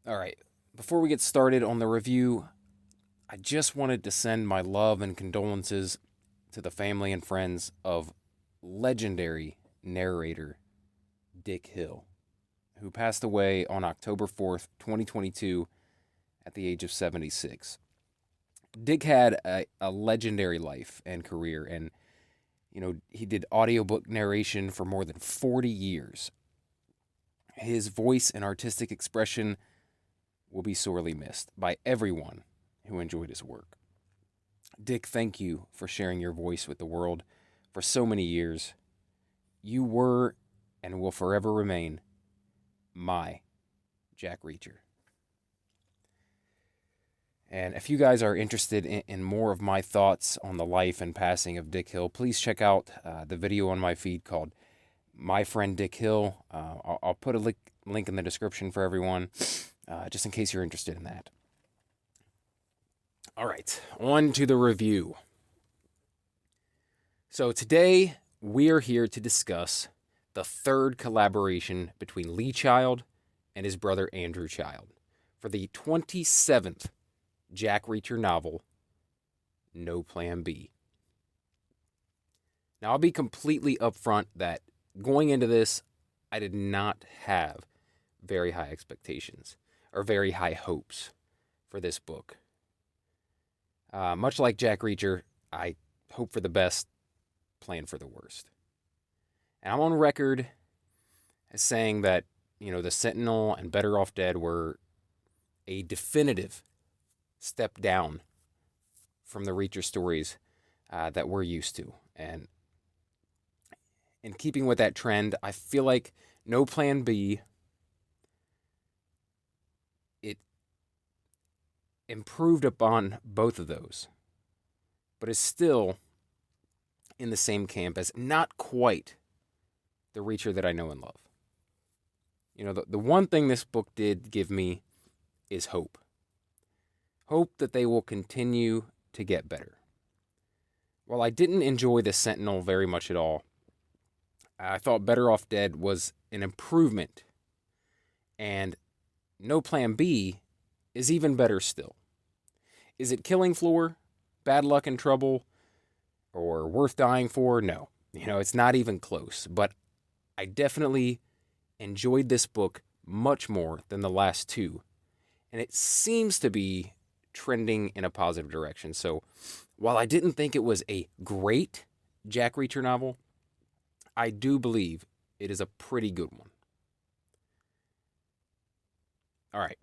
All right, before we get started on the review, I just wanted to send my love and condolences to the family and friends of legendary narrator Dick Hill, who passed away on October 4th, 2022, at the age of 76. Dick had a legendary life and career, and he did audiobook narration for more than 40 years. His voice and artistic expression will be sorely missed by everyone who enjoyed his work. Dick, thank you for sharing your voice with the world for so many years. You were and will forever remain my Jack Reacher. And if you guys are interested in more of my thoughts on the life and passing of Dick Hill, please check out the video on my feed called My Friend Dick Hill. I'll put a link in the description for everyone, just in case you're interested in that. All right, on to the review. So today we are here to discuss the third collaboration between Lee Child and his brother Andrew Child for the 27th Jack Reacher novel, No Plan B. Now, I'll be completely upfront that going into this, I did not have very high expectations or very high hopes for this book. Much like Jack Reacher, I hope for the best, plan for the worst. And I'm on record as saying that, The Sentinel and Better Off Dead were a definitive step down from the Reacher stories that we're used to. And in keeping with that trend, I feel like No Plan B, it improved upon both of those, but is still in the same camp as not quite the Reacher that I know and love. The one thing this book did give me is hope. Hope that they will continue to get better. While I didn't enjoy The Sentinel very much at all, I thought Better Off Dead was an improvement. And No Plan B is even better still. Is it Killing Floor, Bad Luck and Trouble, or Worth Dying For? No. It's not even close. But I definitely enjoyed this book much more than the last two. And it seems to be trending in a positive direction. So while I didn't think it was a great Jack Reacher novel, I do believe it is a pretty good one. All right.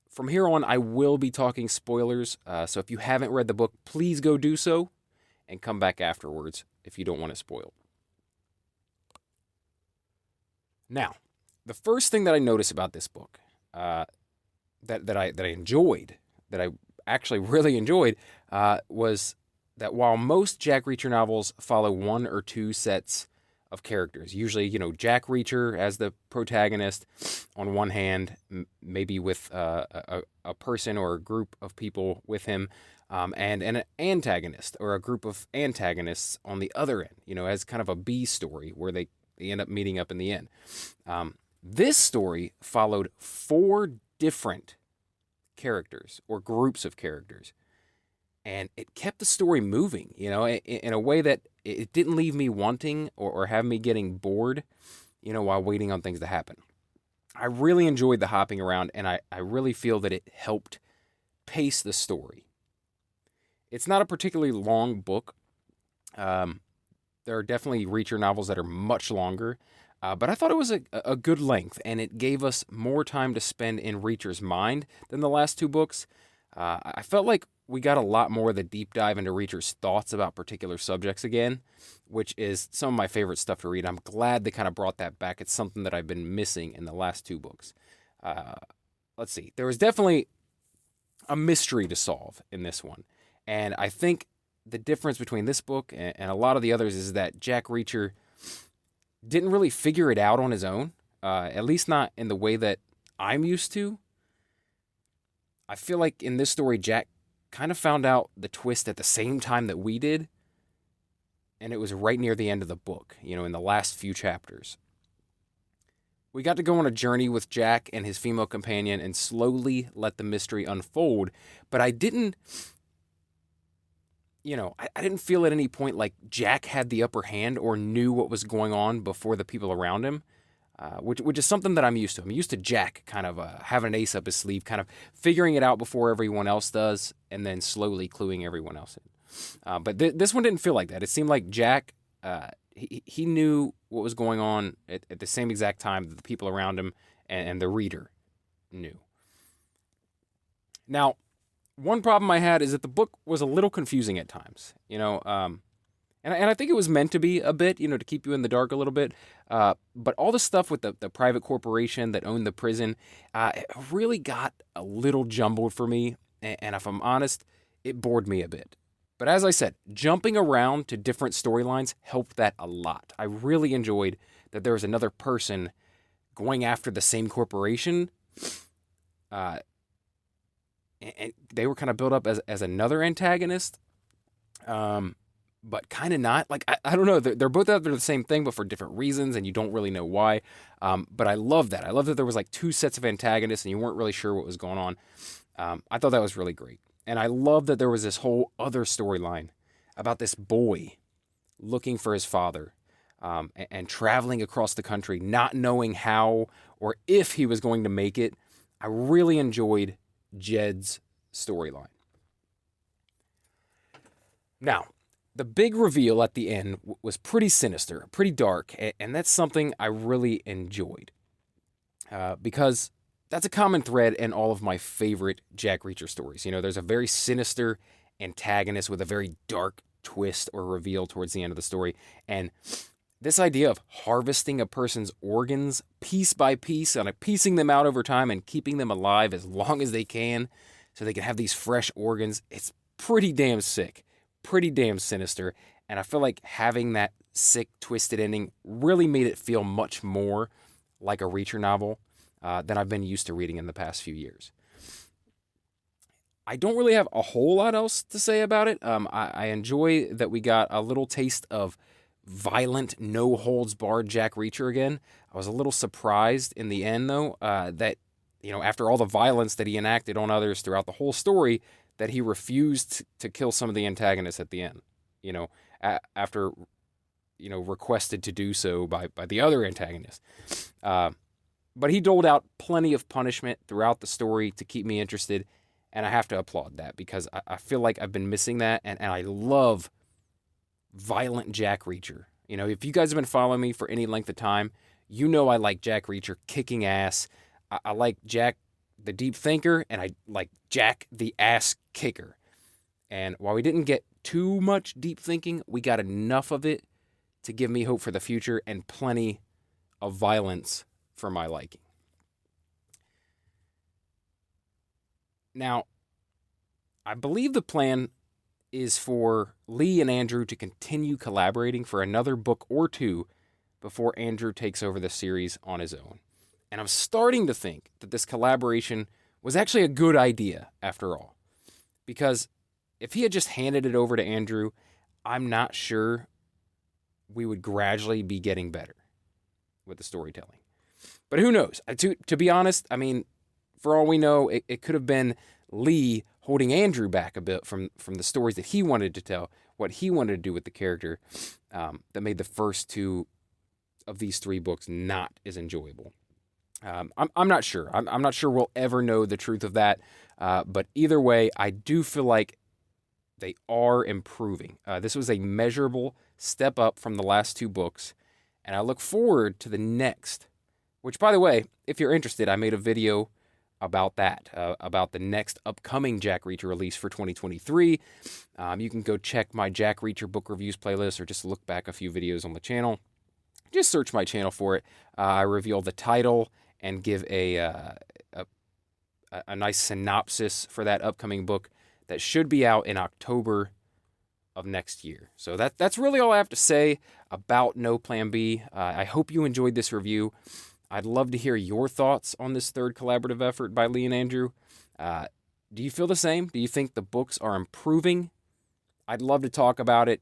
From here on, I will be talking spoilers. So if you haven't read the book, please go do so and come back afterwards if you don't want it spoiled. Now, the first thing that I noticed about this book that I enjoyed, that I actually really enjoyed, was that while most Jack Reacher novels follow one or two sets of characters, usually, Jack Reacher as the protagonist on one hand, maybe with a person or a group of people with him, and an antagonist or a group of antagonists on the other end, as kind of a B story where they end up meeting up in the end. This story followed four different characters or groups of characters, and it kept the story moving, in a way that it didn't leave me wanting or have me getting bored, while waiting on things to happen. I really enjoyed the hopping around, and I really feel that it helped pace the story. It's not a particularly long book. There are definitely Reacher novels that are much longer, but I thought it was a good length, and it gave us more time to spend in Reacher's mind than the last two books. I felt like we got a lot more of the deep dive into Reacher's thoughts about particular subjects again, which is some of my favorite stuff to read. I'm glad they kind of brought that back. It's something that I've been missing in the last two books. Let's see. There was definitely a mystery to solve in this one, and I think the difference between this book and a lot of the others is that Jack Reacher didn't really figure it out on his own, at least not in the way that I'm used to. I feel like in this story, Jack kind of found out the twist at the same time that we did, and it was right near the end of the book, in the last few chapters. We got to go on a journey with Jack and his female companion and slowly let the mystery unfold. But I didn't, I didn't feel at any point like Jack had the upper hand or knew what was going on before the people around him, which is something that I'm used to. I'm used to Jack kind of having an ace up his sleeve, kind of figuring it out before everyone else does, and then slowly cluing everyone else in. But this one didn't feel like that. It seemed like Jack, he knew what was going on at the same exact time that the people around him and the reader knew. Now, one problem I had is that the book was a little confusing at times, and I think it was meant to be a bit, to keep you in the dark a little bit. But all the stuff with the private corporation that owned the prison, it really got a little jumbled for me. And if I'm honest, it bored me a bit. But as I said, jumping around to different storylines helped that a lot. I really enjoyed that there was another person going after the same corporation. And they were kind of built up as another antagonist, but kind of not. Like, I don't know. They're both out there the same thing, but for different reasons, and you don't really know why. But I love that. I love that there was like two sets of antagonists, and you weren't really sure what was going on. I thought that was really great. And I love that there was this whole other storyline about this boy looking for his father, and traveling across the country, not knowing how or if he was going to make it. I really enjoyed Jed's storyline. Now, the big reveal at the end was pretty sinister, pretty dark, and that's something I really enjoyed. Because that's a common thread in all of my favorite Jack Reacher stories. There's a very sinister antagonist with a very dark twist or reveal towards the end of the story. And this idea of harvesting a person's organs piece by piece and piecing them out over time and keeping them alive as long as they can so they can have these fresh organs, it's pretty damn sick, pretty damn sinister. And I feel like having that sick, twisted ending really made it feel much more like a Reacher novel than I've been used to reading in the past few years. I don't really have a whole lot else to say about it. I enjoy that we got a little taste of violent, no-holds-barred Jack Reacher again. I was a little surprised in the end, though, that, after all the violence that he enacted on others throughout the whole story, that he refused to kill some of the antagonists at the end, after, requested to do so by the other antagonists. But he doled out plenty of punishment throughout the story to keep me interested, and I have to applaud that because I feel like I've been missing that, and I love violent Jack Reacher. If you guys have been following me for any length of time, I like Jack Reacher kicking ass. I like Jack the deep thinker, and I like Jack the ass kicker. And while we didn't get too much deep thinking, we got enough of it to give me hope for the future and plenty of violence for my liking. Now, I believe the plan is for Lee and Andrew to continue collaborating for another book or two before Andrew takes over the series on his own. And I'm starting to think that this collaboration was actually a good idea after all. Because if he had just handed it over to Andrew, I'm not sure we would gradually be getting better with the storytelling. But who knows? To be honest, for all we know, it could have been Lee holding Andrew back a bit from the stories that he wanted to tell, what he wanted to do with the character, that made the first two of these three books not as enjoyable. I'm not sure. I'm not sure we'll ever know the truth of that. But either way, I do feel like they are improving. This was a measurable step up from the last two books, and I look forward to the next, which, by the way, if you're interested, I made a video about that, about the next upcoming Jack Reacher release for 2023. You can go check my Jack Reacher book reviews playlist or just look back a few videos on the channel. Just search my channel for it. I reveal the title and give a nice synopsis for that upcoming book that should be out in October of next year. So that's really all I have to say about No Plan B. I hope you enjoyed this review. I'd love to hear your thoughts on this third collaborative effort by Lee and Andrew. Do you feel the same? Do you think the books are improving? I'd love to talk about it.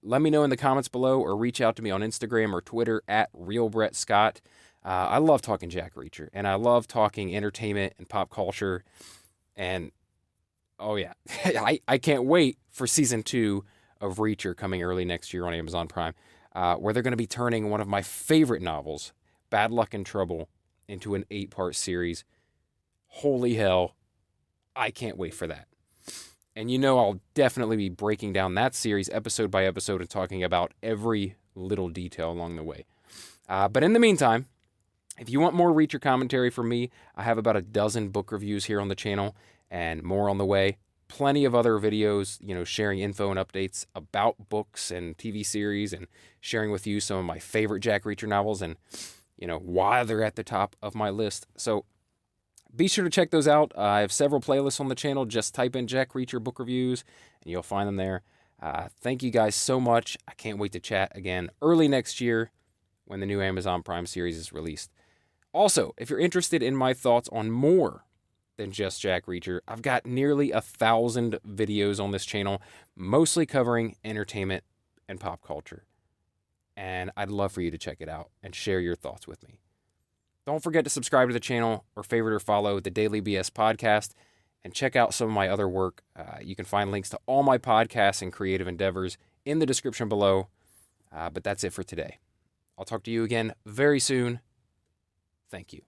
Let me know in the comments below or reach out to me on Instagram or Twitter at RealBrettScott. I love talking Jack Reacher, and I love talking entertainment and pop culture. And oh yeah, I can't wait for season 2 of Reacher coming early next year on Amazon Prime, where they're going to be turning one of my favorite novels, Bad Luck and Trouble, into an 8-part series. Holy hell, I can't wait for that. And I'll definitely be breaking down that series episode by episode and talking about every little detail along the way. But in the meantime, if you want more Reacher commentary from me, I have about a dozen book reviews here on the channel and more on the way. Plenty of other videos, sharing info and updates about books and TV series and sharing with you some of my favorite Jack Reacher novels and, why they're at the top of my list. So be sure to check those out. I have several playlists on the channel. Just type in Jack Reacher book reviews and you'll find them there. Thank you guys so much. I can't wait to chat again early next year when the new Amazon Prime series is released. Also, if you're interested in my thoughts on more than just Jack Reacher, I've got nearly 1,000 videos on this channel, mostly covering entertainment and pop culture. And I'd love for you to check it out and share your thoughts with me. Don't forget to subscribe to the channel or favorite or follow the Daily BS podcast and check out some of my other work. You can find links to all my podcasts and creative endeavors in the description below. But that's it for today. I'll talk to you again very soon. Thank you.